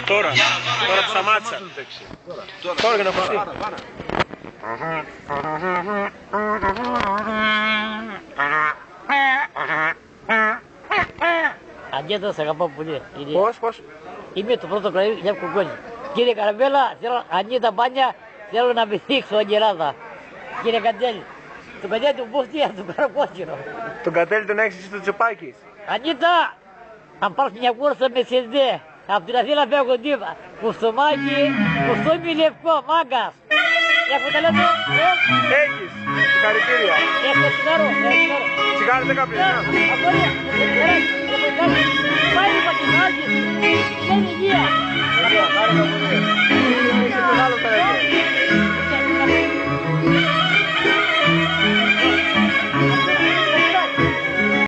Τώρα που σταμάτησα. Τώρα για να ακουστεί. Αγγέτο, σε αγαπάω πολύ. Πώς? Είμαι το πρώτο κλαδί για κουκόνι. Κύριε Καραμέλα, Ανίτα Μπάνια, θέλω να με δείξω την Ελλάδα. Κύριε Καντέλη, τον Καντέλη του Μπούστια, του κάνω κόκκινο. Τον Καντέλη τον έχεις εσύ στο Τσοπάκη. Ανίτα, αν πάρεις μια κούρσα με σεντέ, από την Αθήνα φεύγω ντύβα. Κουστομάκι, κουστούμι λευκό, μάγκας. Έχω ταλέντο. Έχεις. Συγχαρητήρια. Έχω τσιγάρο. Τσιγάρο 10 πλήνα. Αγόρια, πάει πατινάκι.